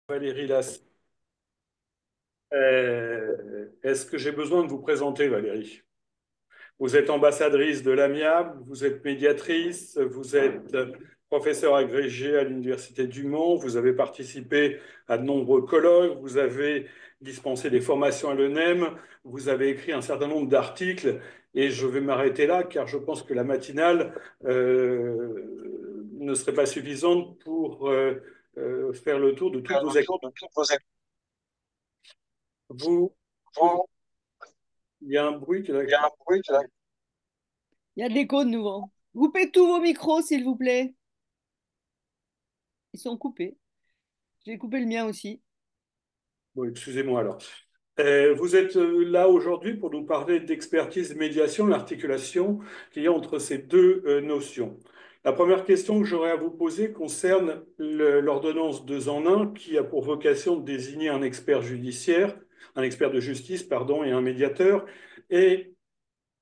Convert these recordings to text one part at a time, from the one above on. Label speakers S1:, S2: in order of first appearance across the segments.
S1: Valérie Lass. Est-ce que j'ai besoin de vous présenter, Valérie? Vous êtes ambassadrice de l'Amiable, vous êtes médiatrice, vous êtes professeure agrégée à l'Université du Mans, vous avez participé à de nombreux colloques, vous avez dispensé des formations à l'ENEM, vous avez écrit un certain nombre d'articles, et je vais m'arrêter là car je pense que la matinale ne serait pas suffisante pour faire le tour de toutes
S2: Faire
S1: vos
S2: le
S1: activités.
S2: tour de toutes vos activités.
S1: Vous, il y a un bruit que
S2: Il y a un bruit là.
S3: Il y a de l'écho de nouveau. Coupez tous vos micros, s'il vous plaît. Ils sont coupés. J'ai coupé le mien aussi.
S1: Bon, excusez-moi alors. Vous êtes là aujourd'hui pour nous parler d'expertise médiation, l'articulation qu'il y a entre ces deux notions. La première question que j'aurais à vous poser concerne l'ordonnance 2 en 1 qui a pour vocation de désigner un expert judiciaire, un expert de justice, pardon, et un médiateur. Et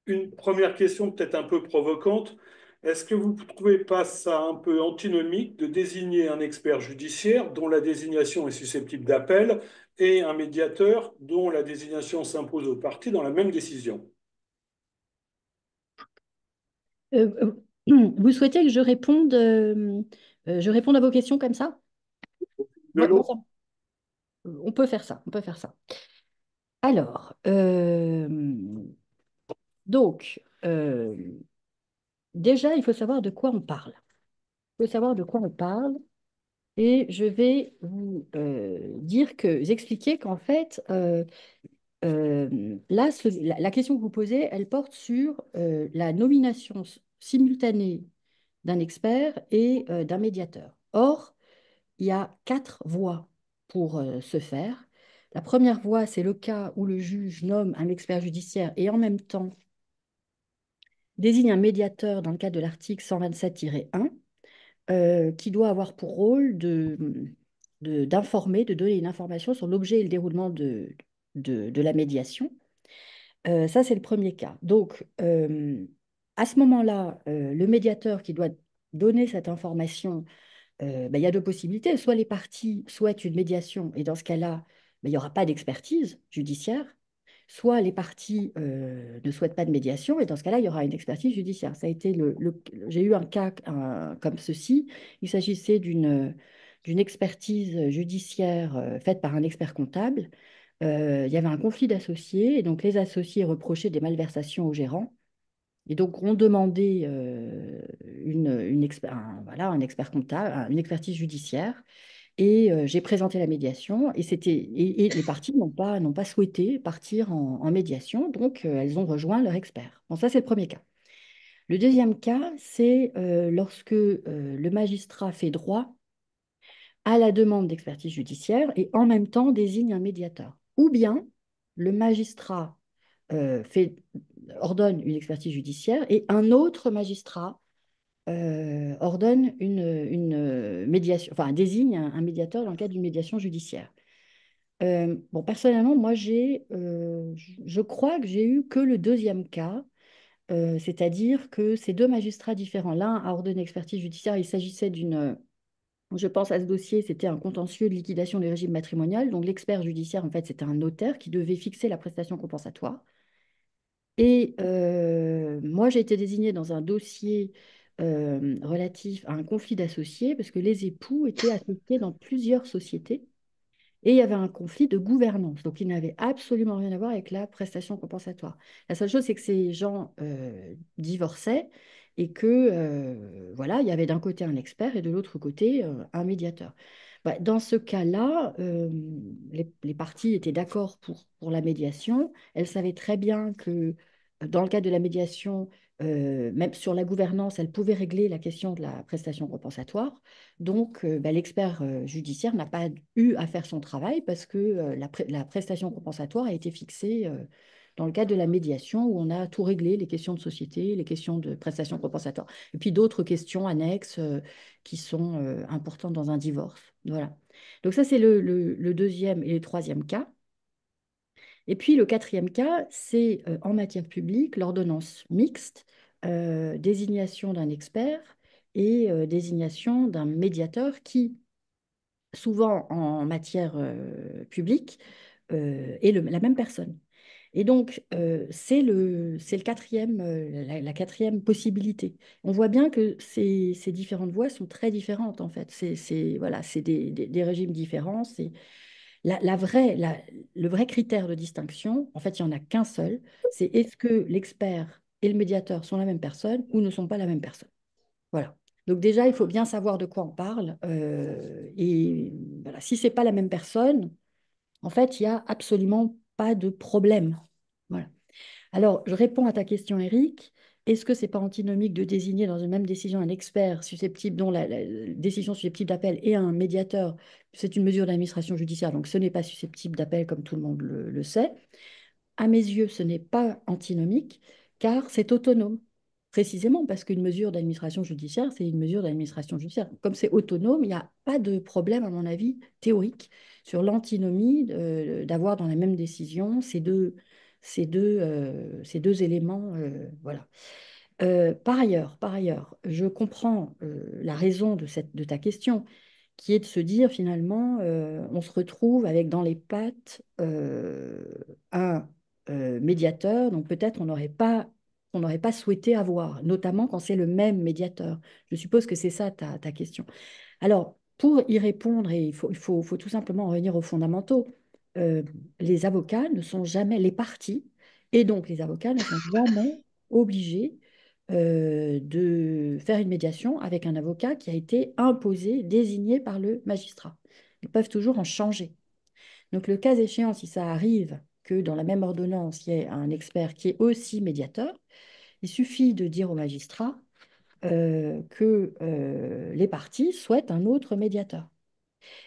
S1: une première question peut-être un peu provocante. Est-ce que vous ne trouvez pas ça un peu antinomique de désigner un expert judiciaire dont la désignation est susceptible d'appel et un médiateur dont la désignation s'impose aux parties dans la même décision?
S4: Vous souhaitez que je réponde à vos questions comme ça?
S1: De
S4: Moi,
S1: l'autre,
S4: on peut faire ça, on peut faire ça. Alors, donc, déjà, il faut savoir de quoi on parle. Il faut savoir de quoi on parle et je vais vous vous expliquer qu'en fait, là, la question que vous posez, elle porte sur la nomination simultanée d'un expert et d'un médiateur. Or, il y a quatre voies pour ce faire. La première voie, c'est le cas où le juge nomme un expert judiciaire et en même temps désigne un médiateur dans le cadre de l'article 127-1 qui doit avoir pour rôle d'informer, de donner une information sur l'objet et le déroulement de la médiation. Ça, c'est le premier cas. Donc, à ce moment-là, le médiateur qui doit donner cette information, ben, il y a deux possibilités. Soit les parties souhaitent une médiation, et dans ce cas-là, ben, il n'y aura pas d'expertise judiciaire. Soit les parties ne souhaitent pas de médiation, et dans ce cas-là, il y aura une expertise judiciaire. Ça a été j'ai eu un cas comme ceci. Il s'agissait d'une expertise judiciaire faite par un expert comptable. Il y avait un conflit d'associés, et donc les associés reprochaient des malversations au gérant. Et donc, on demandait voilà, un expert comptable, une expertise judiciaire. Et j'ai présenté la médiation et les parties n'ont pas souhaité partir en médiation, donc elles ont rejoint leur expert. Bon, ça, c'est le premier cas. Le deuxième cas, c'est lorsque le magistrat fait droit à la demande d'expertise judiciaire et en même temps désigne un médiateur. Ou bien le magistrat euh, fait, ordonne une expertise judiciaire et un autre magistrat ordonne une médiation, enfin désigne un médiateur dans le cadre d'une médiation judiciaire. Bon, personnellement, moi, je crois que j'ai eu que le deuxième cas, c'est-à-dire que ces deux magistrats différents, l'un a ordonné expertise judiciaire, il s'agissait je pense à ce dossier, c'était un contentieux de liquidation du régime matrimonial, donc l'expert judiciaire, en fait, c'était un notaire qui devait fixer la prestation compensatoire. Et moi, j'ai été désignée dans un dossier relatif à un conflit d'associés parce que les époux étaient associés dans plusieurs sociétés et il y avait un conflit de gouvernance. Donc, il n'avait absolument rien à voir avec la prestation compensatoire. La seule chose, c'est que ces gens divorçaient et que, voilà, il y avait d'un côté un expert et de l'autre côté un médiateur. Bah, dans ce cas-là, les parties étaient d'accord pour la médiation. Elles savaient très bien que dans le cadre de la médiation, même sur la gouvernance, elles pouvaient régler la question de la prestation compensatoire. Donc, bah, l'expert judiciaire n'a pas eu à faire son travail parce que la prestation compensatoire a été fixée dans le cadre de la médiation où on a tout réglé, les questions de société, les questions de prestation compensatoire, et puis d'autres questions annexes qui sont importantes dans un divorce. Voilà. Donc ça, c'est le deuxième et le troisième cas. Et puis le quatrième cas, c'est en matière publique, l'ordonnance mixte, désignation d'un expert et désignation d'un médiateur qui souvent en matière publique, est la même personne. Et donc, c'est le quatrième, la quatrième possibilité. On voit bien que ces différentes voies sont très différentes, en fait. Voilà, c'est des régimes différents. C'est le vrai critère de distinction, en fait, il n'y en a qu'un seul. C'est est-ce que l'expert et le médiateur sont la même personne ou ne sont pas la même personne. Voilà. Donc déjà, il faut bien savoir de quoi on parle. Et voilà, si c'est pas la même personne, en fait, il n'y a absolument pas de problème. Voilà. Alors, je réponds à ta question, Eric. Est-ce que c'est pas antinomique de désigner dans une même décision un expert susceptible, dont la décision susceptible d'appel et un médiateur? C'est une mesure d'administration judiciaire, donc ce n'est pas susceptible d'appel comme tout le monde le sait. À mes yeux, ce n'est pas antinomique, car c'est autonome. Précisément parce qu'une mesure d'administration judiciaire, c'est une mesure d'administration judiciaire. Comme c'est autonome, il n'y a pas de problème, à mon avis, théorique sur l'antinomie d'avoir dans la même décision ces deux éléments. Voilà. Par ailleurs, je comprends la raison de ta question, qui est de se dire finalement, on se retrouve avec dans les pattes un médiateur, donc peut-être on n'aurait pas souhaité avoir, notamment quand c'est le même médiateur. Je suppose que c'est ça ta question. Alors, pour y répondre, et faut tout simplement revenir aux fondamentaux, euh, les avocats ne sont jamais les parties, et donc les avocats ne sont jamais obligés de faire une médiation avec un avocat qui a été imposé, désigné par le magistrat. Ils peuvent toujours en changer. Donc, le cas échéant, si ça arrive que dans la même ordonnance, il y ait un expert qui est aussi médiateur, il suffit de dire au magistrat que les parties souhaitent un autre médiateur.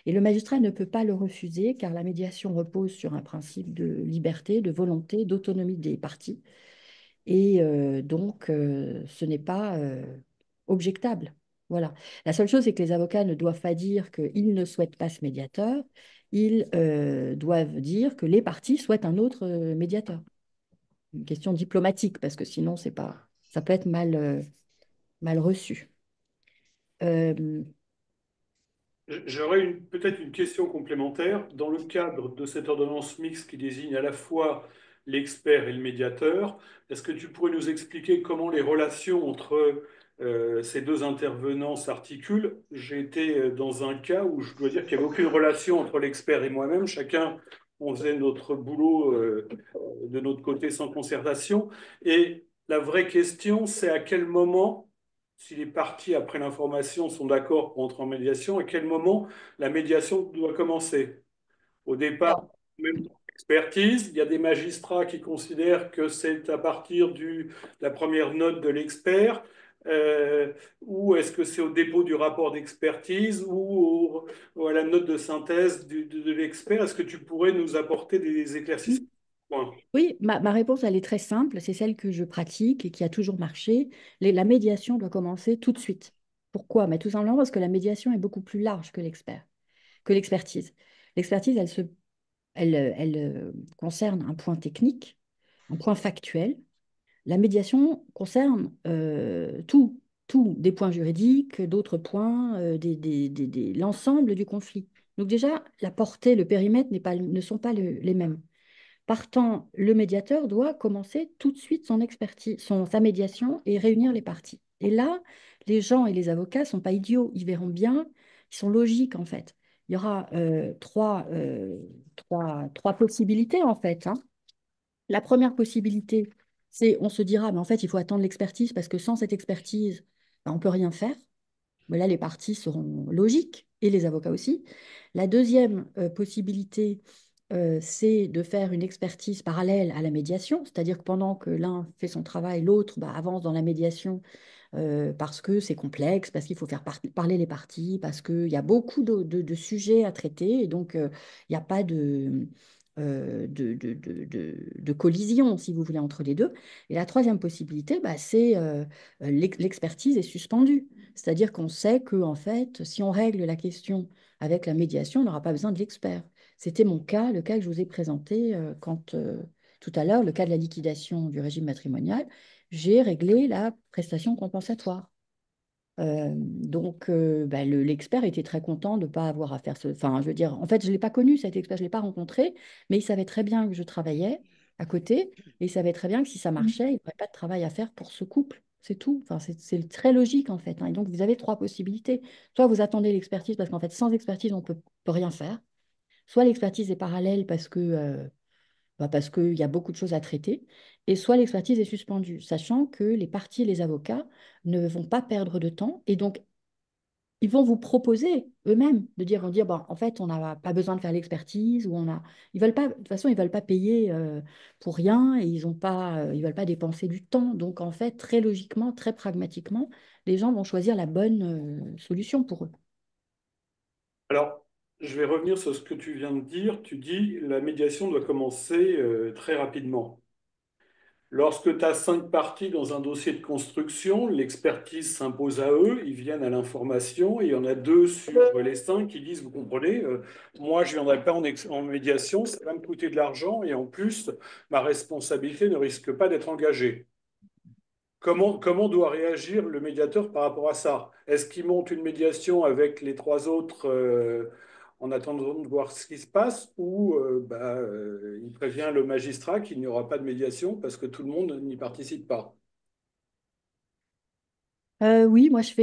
S4: Et le magistrat ne peut pas le refuser car la médiation repose sur un principe de liberté, de volonté, d'autonomie des parties. Et donc, ce n'est pas objectable. Voilà. La seule chose, c'est que les avocats ne doivent pas dire qu'ils ne souhaitent pas ce médiateur. Ils doivent dire que les parties souhaitent un autre médiateur. Une question diplomatique, parce que sinon, c'est pas, ça peut être mal reçu. Euh,
S1: J'aurais peut-être une question complémentaire. Dans le cadre de cette ordonnance mixte qui désigne à la fois l'expert et le médiateur, est-ce que tu pourrais nous expliquer comment les relations entre ces deux intervenants s'articulent? J'ai été dans un cas où je dois dire qu'il n'y avait aucune relation entre l'expert et moi-même. Chacun, on faisait notre boulot de notre côté sans concertation. Et la vraie question, c'est à quel moment, si les parties, après l'information, sont d'accord pour entrer en médiation, à quel moment la médiation doit commencer? Au départ,
S4: alors,
S1: même expertise, il y a des magistrats qui considèrent que c'est à partir de la première note de l'expert, ou est-ce que c'est au dépôt du rapport d'expertise ou à la note de synthèse de l'expert? Est-ce que tu pourrais nous apporter des éclaircissements? Point.
S4: oui, ma réponse, elle est très simple. C'est celle que je pratique et qui a toujours marché. La médiation doit commencer tout de suite. Pourquoi? Mais tout simplement parce que la médiation est beaucoup plus large que que l'expertise. L'expertise, elle concerne un point technique, un point factuel. La médiation concerne tout, des points juridiques, d'autres points, l'ensemble du conflit. Donc déjà, la portée, le périmètre ne sont pas les mêmes. Partant, le médiateur doit commencer tout de suite son expertise, sa médiation et réunir les parties. Et là, les gens et les avocats ne sont pas idiots, ils verront bien, ils sont logiques en fait. Il y aura trois possibilités en fait, hein. La première possibilité, c'est on se dira, mais en fait, il faut attendre l'expertise parce que sans cette expertise, ben, on ne peut rien faire. Mais là, les parties seront logiques et les avocats aussi. La deuxième possibilité, c'est de faire une expertise parallèle à la médiation, c'est-à-dire que pendant que l'un fait son travail, l'autre bah, avance dans la médiation parce que c'est complexe, parce qu'il faut faire parler les parties, parce qu'il y a beaucoup de sujets à traiter et donc il n'y a pas de collision, si vous voulez, entre les deux. Et la troisième possibilité, bah, c'est l'expertise est suspendue. C'est-à-dire qu'on sait que, en fait, si on règle la question avec la médiation, on n'aura pas besoin de l'expert. C'était mon cas, le cas que je vous ai présenté tout à l'heure, le cas de la liquidation du régime matrimonial. J'ai réglé la prestation compensatoire. Bah, l'expert était très content de ne pas avoir à faire ce... Enfin, je veux dire, en fait, je ne l'ai pas connu, cet expert, je ne l'ai pas rencontré, mais il savait très bien que je travaillais à côté, et il savait très bien que si ça marchait, il n'y aurait pas de travail à faire pour ce couple. C'est tout. Enfin, c'est très logique, en fait, hein. Et donc, vous avez trois possibilités. Soit vous attendez l'expertise, parce qu'en fait, sans expertise, on ne peut rien faire. Soit l'expertise est parallèle parce qu'il y a beaucoup de choses à traiter, et soit l'expertise est suspendue, sachant que les parties et les avocats ne vont pas perdre de temps, et donc ils vont vous proposer eux-mêmes vont dire, bon, en fait, on n'a pas besoin de faire l'expertise, ou ils veulent pas, de toute façon, ils veulent pas payer pour rien, et ils veulent pas dépenser du temps. Donc, en fait, très logiquement, très pragmatiquement, les gens vont choisir la bonne solution pour eux.
S1: Alors, je vais revenir sur ce que tu viens de dire. Tu dis la médiation doit commencer très rapidement. Lorsque tu as 5 parties dans un dossier de construction, l'expertise s'impose à eux, ils viennent à l'information, et il y en a 2 sur les 5 qui disent, vous comprenez, moi je ne viendrai pas en médiation, ça va me coûter de l'argent, et en plus, ma responsabilité ne risque pas d'être engagée. Comment doit réagir le médiateur par rapport à ça? Est-ce qu'il monte une médiation avec les 3 autres en attendant de voir ce qui se passe, ou il prévient le magistrat qu'il n'y aura pas de médiation parce que tout le monde n'y participe pas?
S4: Oui, moi je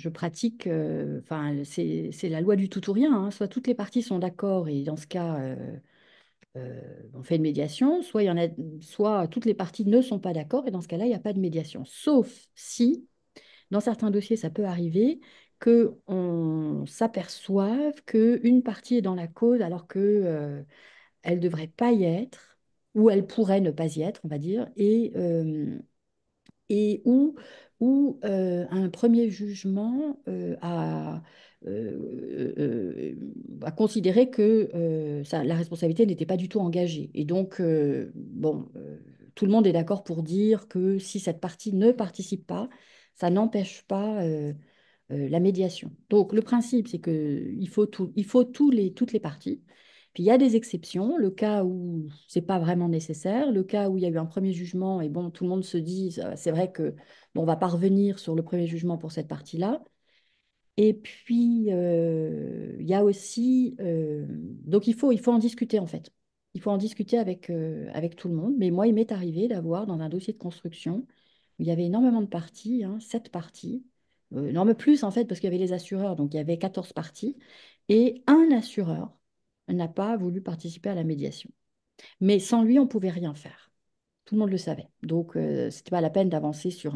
S4: pratique, enfin c'est la loi du tout ou rien, hein. Soit toutes les parties sont d'accord et dans ce cas on fait une médiation, soit toutes les parties ne sont pas d'accord et dans ce cas-là il n'y a pas de médiation. Sauf si dans certains dossiers ça peut arriver que on s'aperçoive qu'une partie est dans la cause alors que elle devrait pas y être ou elle pourrait ne pas y être, on va dire, et un premier jugement a considéré que la responsabilité n'était pas du tout engagée. Et donc, tout le monde est d'accord pour dire que si cette partie ne participe pas, ça n'empêche pas la médiation. Donc, le principe, c'est il faut toutes les parties. Puis il y a des exceptions, le cas où c'est pas vraiment nécessaire, le cas où il y a eu un premier jugement et bon, tout le monde se dit, c'est vrai que bon, on va pas revenir sur le premier jugement pour cette partie-là. Et puis il y a aussi, donc il faut en discuter en fait. Il faut en discuter avec tout le monde. Mais moi, il m'est arrivé d'avoir dans un dossier de construction, il y avait énormément de parties, hein, 7 parties, non mais plus en fait parce qu'il y avait les assureurs, donc il y avait 14 parties, et un assureur n'a pas voulu participer à la médiation. Mais sans lui, on ne pouvait rien faire. Tout le monde le savait. Donc, ce n'était pas la peine d'avancer sur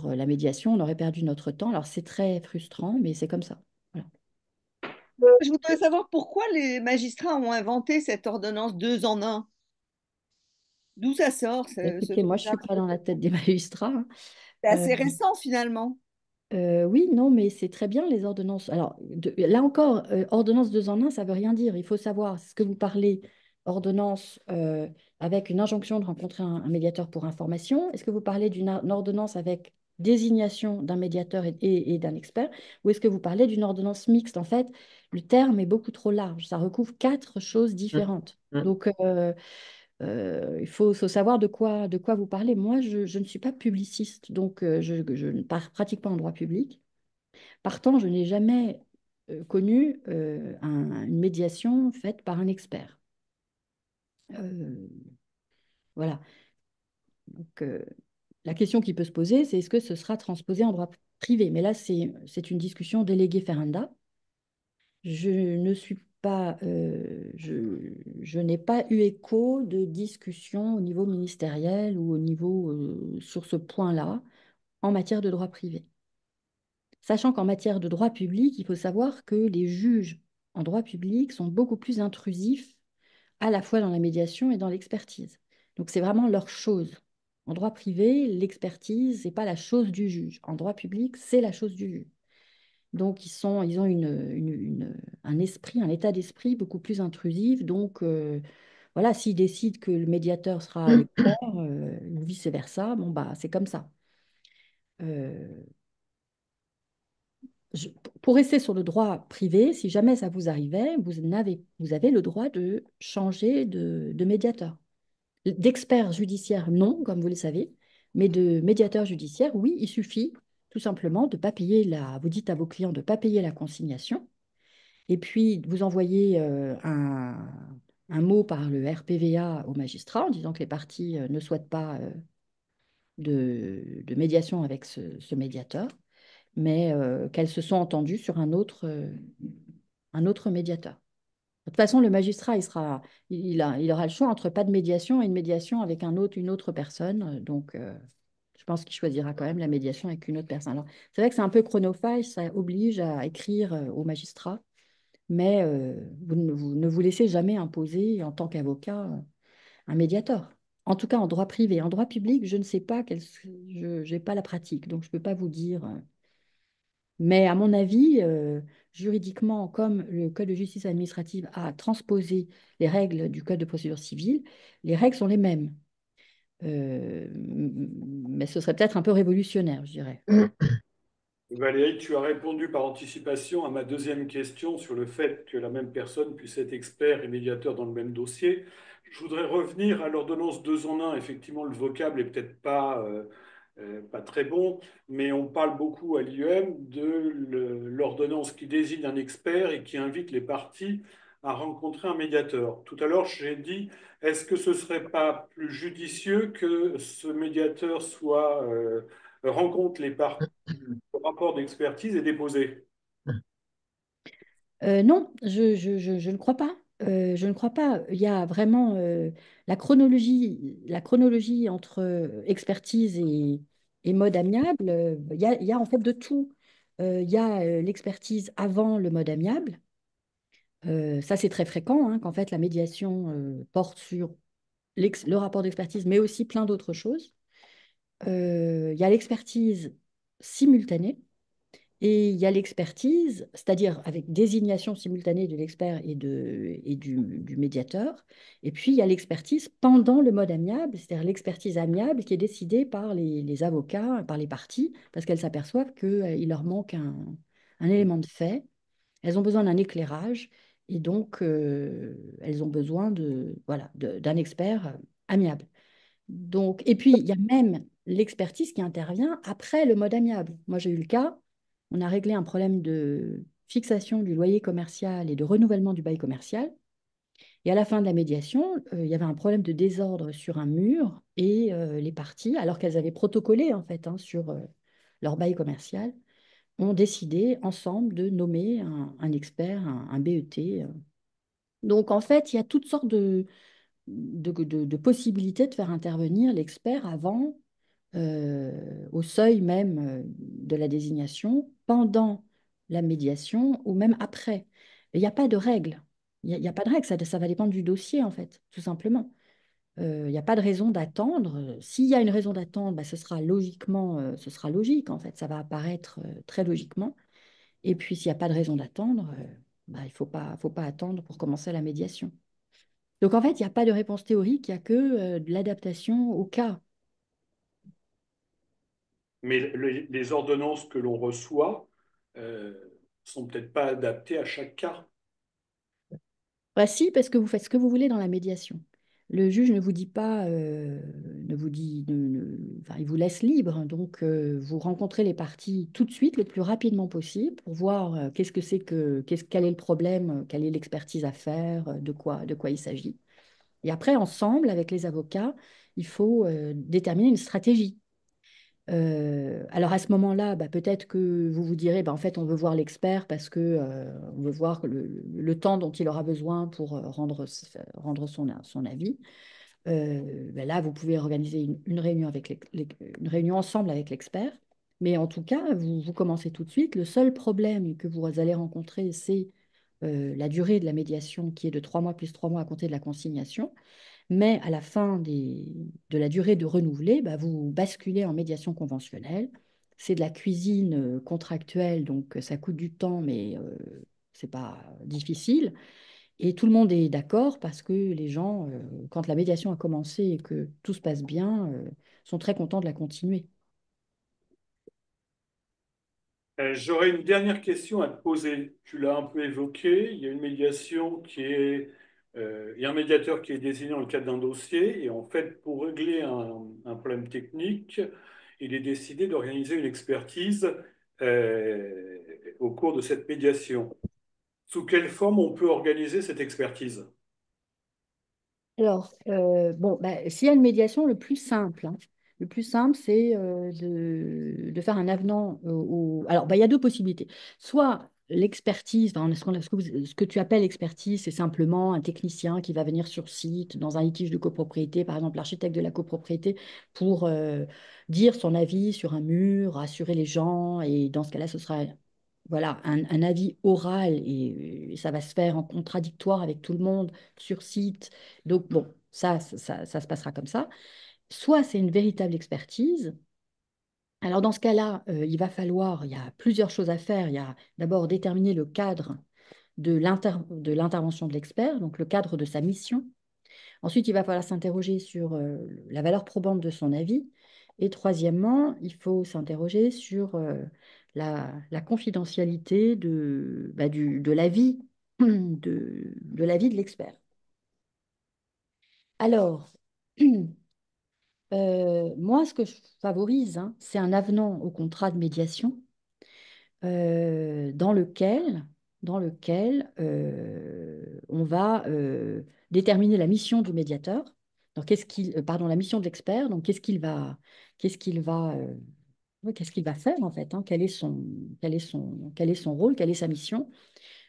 S4: la médiation. On aurait perdu notre temps. Alors, c'est très frustrant, mais c'est comme ça. Voilà.
S3: Je voudrais savoir pourquoi les magistrats ont inventé cette ordonnance 2 en 1. D'où ça sort, ce
S4: Écoutez, moi, je ne
S3: truc-là?
S4: suis pas dans la tête des magistrats, hein.
S3: C'est
S4: Euh,
S3: assez récent finalement.
S4: oui, non, mais c'est très bien les ordonnances. Alors, là encore, ordonnance 2 en 1, ça ne veut rien dire. Il faut savoir ce que vous parlez, ordonnance avec une injonction de rencontrer un médiateur pour information. Est-ce que vous parlez d'une ordonnance avec désignation d'un médiateur et d'un expert? Ou est-ce que vous parlez d'une ordonnance mixte? En fait, le terme est beaucoup trop large. Ça recouvre 4 choses différentes. Donc, il faut savoir de quoi vous parlez. Moi, je ne suis pas publiciste, donc je ne pratique pas en droit public. Partant, je n'ai jamais connu une médiation faite par un expert. Euh, voilà. Donc, la question qui peut se poser, c'est est-ce que ce sera transposé en droit privé? Mais là, c'est une discussion déléguée ferenda. Je ne suis pas, je n'ai pas eu écho de discussion au niveau ministériel ou au niveau sur ce point-là en matière de droit privé. Sachant qu'en matière de droit public, il faut savoir que les juges en droit public sont beaucoup plus intrusifs à la fois dans la médiation et dans l'expertise. Donc c'est vraiment leur chose. En droit privé, l'expertise, c'est pas la chose du juge. En droit public, c'est la chose du juge. Donc ils ont un esprit, un état d'esprit beaucoup plus intrusif. Donc voilà, s'ils décident que le médiateur sera expert, ou vice-versa, bon bah c'est comme ça. Euh, je- pour rester sur le droit privé, si jamais ça vous arrivait, vous avez le droit de changer de médiateur. D'expert judiciaire, non, comme vous le savez, Mais de médiateur judiciaire, oui, il suffit tout simplement de pas payer vous dites à vos clients de ne pas payer la consignation, et puis vous envoyez un mot par le RPVA au magistrat en disant que les parties ne souhaitent pas de médiation avec ce médiateur, mais qu'elles se sont entendues sur un autre médiateur. De toute façon, le magistrat, il aura le choix entre pas de médiation et une médiation avec une autre personne. Donc, je pense qu'il choisira quand même la médiation avec une autre personne. Alors, c'est vrai que c'est un peu chronophage, ça oblige à écrire au magistrat, mais vous ne vous laissez jamais imposer en tant qu'avocat un médiateur. En tout cas, en droit privé. En droit public, je ne sais pas, je n'ai pas la pratique, donc je ne peux pas vous dire. Mais à mon avis, juridiquement, comme le Code de justice administrative a transposé les règles du Code de procédure civile, les règles sont les mêmes. Mais ce serait peut-être un peu révolutionnaire, je dirais.
S1: Valérie, tu as répondu par anticipation à ma deuxième question sur le fait que la même personne puisse être expert et médiateur dans le même dossier. Je voudrais revenir à l'ordonnance 2 en 1. Effectivement, le vocable est peut-être pas très bon, mais on parle beaucoup à l'IEM de l'ordonnance qui désigne un expert et qui invite les parties à rencontrer un médiateur. Tout à l'heure, j'ai dit, est-ce que ce ne serait pas plus judicieux que ce médiateur rencontre les parties? Le rapport d'expertise est déposé.
S4: Non, je ne crois pas. Je ne crois pas. Il y a vraiment la chronologie entre expertise et mode amiable. Il y a en fait de tout. Il y a l'expertise avant le mode amiable. Ça, c'est très fréquent, hein, qu'en fait la médiation porte sur le rapport d'expertise, mais aussi plein d'autres choses. Il y a l'expertise simultanée. Et il y a l'expertise, c'est-à-dire avec désignation simultanée de l'expert et du médiateur. Et puis, il y a l'expertise pendant le mode amiable, c'est-à-dire l'expertise amiable qui est décidée par les avocats, par les parties, parce qu'elles s'aperçoivent qu'il leur manque un élément de fait. Elles ont besoin d'un éclairage et donc elles ont besoin voilà, d'un expert amiable. Donc, et puis, il y a même l'expertise qui intervient après le mode amiable. Moi, j'ai eu le cas, on a réglé un problème de fixation du loyer commercial et de renouvellement du bail commercial. Et à la fin de la médiation, il y avait un problème de désordre sur un mur et les parties, alors qu'elles avaient protocolé en fait, hein, sur leur bail commercial, ont décidé ensemble de nommer un expert, un BET. Donc, en fait, il y a toutes sortes de possibilités de faire intervenir l'expert avant, au seuil même de la désignation, pendant la médiation ou même après. Il n'y a pas de règle. Il y a pas de règle, ça va dépendre du dossier en fait, tout simplement. Il n'y a pas de raison d'attendre. S'il y a une raison d'attendre, bah, ce sera logiquement, ce sera logique en fait, ça va apparaître très logiquement. Et puis s'il n'y a pas de raison d'attendre, bah, il faut pas attendre pour commencer la médiation. Donc en fait, il n'y a pas de réponse théorique, il n'y a que de l'adaptation au cas.
S1: Mais les ordonnances que l'on reçoit euh, sont peut-être pas adaptées à chaque cas.
S4: Bah si, parce que vous faites ce que vous voulez dans la médiation. Le juge ne vous dit pas, ne vous dit, enfin, il vous laisse libre. Donc, vous rencontrez les parties tout de suite, le plus rapidement possible, pour voir qu'est-ce que c'est quel est le problème, quelle est l'expertise à faire, de quoi il s'agit. Et après, ensemble, avec les avocats, il faut déterminer une stratégie. Alors à ce moment-là, bah, peut-être que vous vous direz, bah, en fait, on veut voir l'expert parce que on veut voir le temps dont il aura besoin pour rendre son avis. Bah, là, vous pouvez organiser une réunion une réunion ensemble avec l'expert. Mais en tout cas, vous commencez tout de suite. Le seul problème que vous allez rencontrer, c'est la durée de la médiation qui est de 3 mois plus 3 mois à compter de la consignation. Mais à la fin de la durée de renouveler, bah, vous basculez en médiation conventionnelle. C'est de la cuisine contractuelle, donc ça coûte du temps, mais c'est pas difficile. Et tout le monde est d'accord parce que les gens, quand la médiation a commencé et que tout se passe bien, sont très contents de la continuer.
S1: J'aurais une dernière question à te poser. Tu l'as un peu évoqué. Il y a une médiation qui est Il y a un médiateur qui est désigné dans le cadre d'un dossier et en fait, pour régler un problème technique, il est décidé d'organiser une expertise au cours de cette médiation. Sous quelle forme on peut organiser cette expertise?
S4: Alors, bon, bah, s'il y a une médiation, le plus simple, hein, le plus simple, c'est de faire un avenant Alors, bah, il y a deux possibilités. Soit l'expertise, enfin, ce que tu appelles expertise, c'est simplement un technicien qui va venir sur site dans un litige de copropriété, par exemple l'architecte de la copropriété, pour dire son avis sur un mur, rassurer les gens, et dans ce cas-là, ce sera voilà, un avis oral et ça va se faire en contradictoire avec tout le monde sur site. Donc, bon, ça se passera comme ça. Soit c'est une véritable expertise. Alors, dans ce cas-là, il y a plusieurs choses à faire. Il y a d'abord déterminer le cadre de l'intervention de l'expert, donc le cadre de sa mission. Ensuite, il va falloir s'interroger sur la valeur probante de son avis. Et troisièmement, il faut s'interroger sur la confidentialité de l'avis de l'avis de l'expert. Alors, moi, ce que je favorise, hein, c'est un avenant au contrat de médiation dans lequel on va déterminer la mission du médiateur. Donc, pardon, la mission de l'expert. Donc, qu'est-ce qu'il va, ouais, qu'est-ce qu'il va faire en fait, hein, quel est son rôle, quelle est sa mission,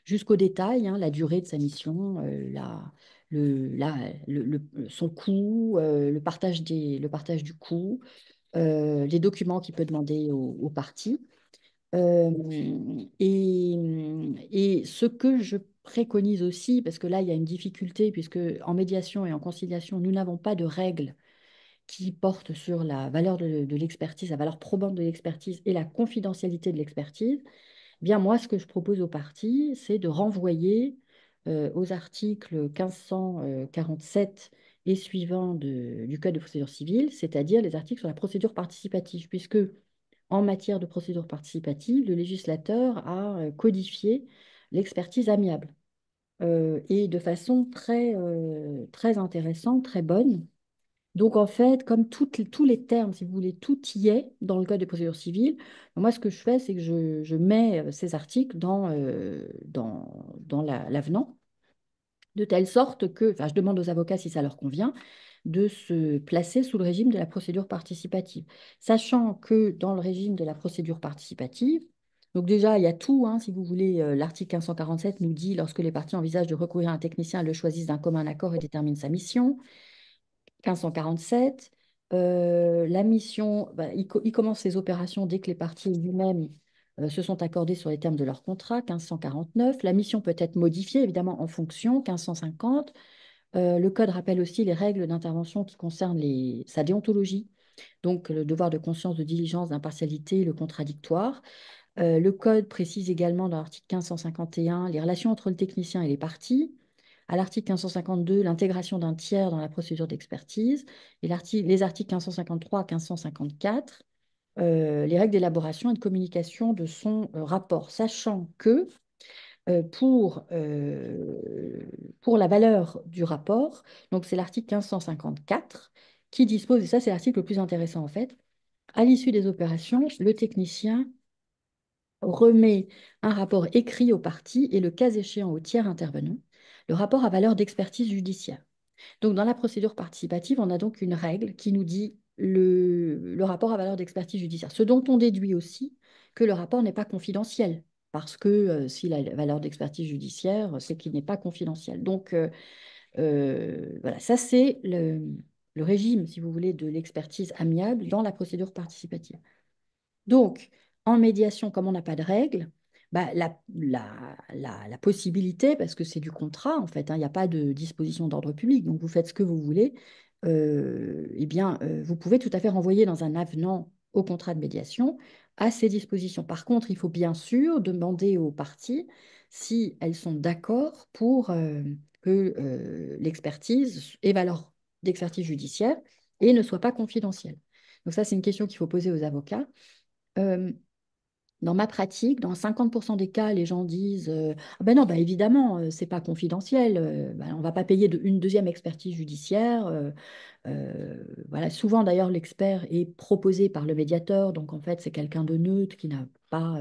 S4: jusqu'au détail, hein, la durée de sa mission, son coût, le partage du coût, les documents qu'il peut demander aux parties. Euh, et ce que je préconise aussi, parce que là, il y a une difficulté, puisque en médiation et en conciliation, nous n'avons pas de règles qui portent sur la valeur de l'expertise, la valeur probante de l'expertise et la confidentialité de l'expertise. Eh bien, moi, ce que je propose aux parties, c'est de renvoyer aux articles 1547 et suivants du Code de procédure civile, c'est-à-dire les articles sur la procédure participative, puisque en matière de procédure participative, le législateur a codifié l'expertise amiable et de façon très intéressante, très bonne. Donc en fait, comme tous les termes, si vous voulez, tout y est dans le Code de procédure civile, moi ce que je fais, c'est que je mets ces articles dans l'avenant de telle sorte que, enfin, je demande aux avocats si ça leur convient, de se placer sous le régime de la procédure participative. Sachant que dans le régime de la procédure participative, donc déjà, il y a tout, hein, si vous voulez, l'article 1547 nous dit, lorsque les parties envisagent de recourir à un technicien, elles le choisissent d'un commun accord et déterminent sa mission. 1547, la mission, bah, il commence ses opérations dès que les parties lui-même se sont accordées sur les termes de leur contrat, 1549. La mission peut être modifiée, évidemment, en fonction, 1550. Le Code rappelle aussi les règles d'intervention qui concernent sa déontologie, donc le devoir de conscience, de diligence, d'impartialité, le contradictoire. Le Code précise également dans l'article 1551 les relations entre le technicien et les parties. À l'article 1552, l'intégration d'un tiers dans la procédure d'expertise. Et les articles 1553 à 1554, les règles d'élaboration et de communication de son rapport, sachant que pour la valeur du rapport, donc c'est l'article 1554 qui dispose, et ça c'est l'article le plus intéressant en fait, à l'issue des opérations, le technicien remet un rapport écrit aux parties et le cas échéant au tiers intervenant, le rapport à valeur d'expertise judiciaire. Donc, dans la procédure participative, on a donc une règle qui nous dit le rapport à valeur d'expertise judiciaire. Ce dont on déduit aussi que le rapport n'est pas confidentiel, parce que si la valeur d'expertise judiciaire, c'est qu'il n'est pas confidentiel. Donc, voilà, ça c'est le régime, si vous voulez, de l'expertise amiable dans la procédure participative. Donc, en médiation, comme on n'a pas de règles, bah, la possibilité, parce que c'est du contrat en fait, hein, il n'y a pas de disposition d'ordre public, donc vous faites ce que vous voulez, eh bien, vous pouvez tout à fait renvoyer dans un avenant au contrat de médiation à ces dispositions. Par contre, il faut bien sûr demander aux parties si elles sont d'accord pour que l'expertise ait valeur d'expertise judiciaire et ne soit pas confidentielle. Donc ça, c'est une question qu'il faut poser aux avocats. Euh, Dans ma pratique, dans 50% des cas, les gens disent ah ben non, ben évidemment, c'est pas confidentiel, ben, on va pas payer une deuxième expertise judiciaire. Voilà, souvent d'ailleurs, l'expert est proposé par le médiateur, donc en fait, c'est quelqu'un de neutre qui n'a pas,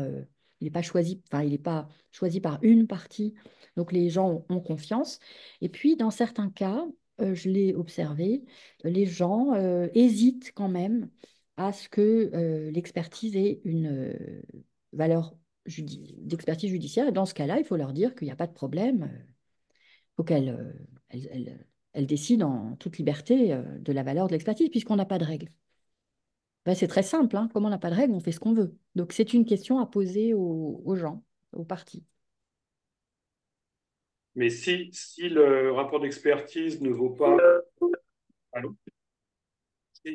S4: il n'est pas choisi, enfin, il n'est pas choisi par une partie, donc les gens ont confiance. Et puis, dans certains cas, je l'ai observé, les gens hésitent quand même à ce que l'expertise ait une valeur d'expertise judiciaire. Et dans ce cas-là, il faut leur dire qu'il n'y a pas de problème. Il faut qu'elles décident en toute liberté de la valeur de l'expertise, puisqu'on n'a pas de règles. Ben, c'est très simple, hein. Comme on n'a pas de règles, on fait ce qu'on veut. Donc c'est une question à poser aux gens, aux parties.
S1: Mais si le rapport d'expertise ne vaut pas... Allô.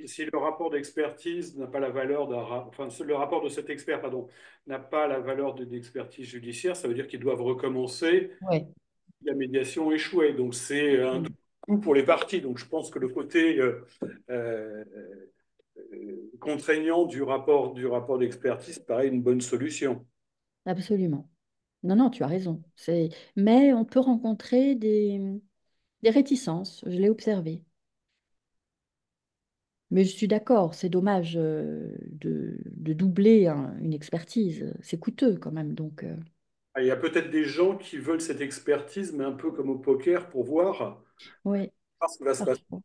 S1: Si le rapport d'expertise n'a pas la valeur enfin, le rapport de cet expert, pardon, n'a pas la valeur d'une expertise judiciaire, ça veut dire qu'ils doivent recommencer.
S4: Ouais.
S1: La médiation échouait. Donc, c'est un
S4: Mm.
S1: coup pour les parties. Donc, je pense que le côté contraignant du rapport d'expertise paraît une bonne solution.
S4: Absolument. Non, non, tu as raison. Mais on peut rencontrer des réticences, je l'ai observé. Mais je suis d'accord, c'est dommage de doubler une expertise. C'est coûteux quand même. Donc,
S1: Ah, il y a peut-être des gens qui veulent cette expertise, mais un peu comme au poker, pour
S4: oui,
S1: voir ce qui va se passer.
S4: parfois.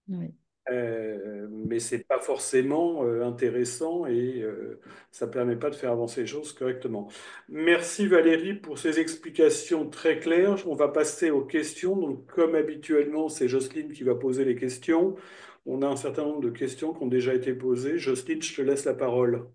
S4: Oui.
S1: Mais c'est pas forcément intéressant et ça permet pas de faire avancer les choses correctement. Merci Valérie pour ces explications très claires. On va passer aux questions. Donc, comme habituellement, c'est Jocelyne qui va poser les questions. On a un certain nombre de questions qui ont déjà été posées. Jocelyne, je te laisse la parole.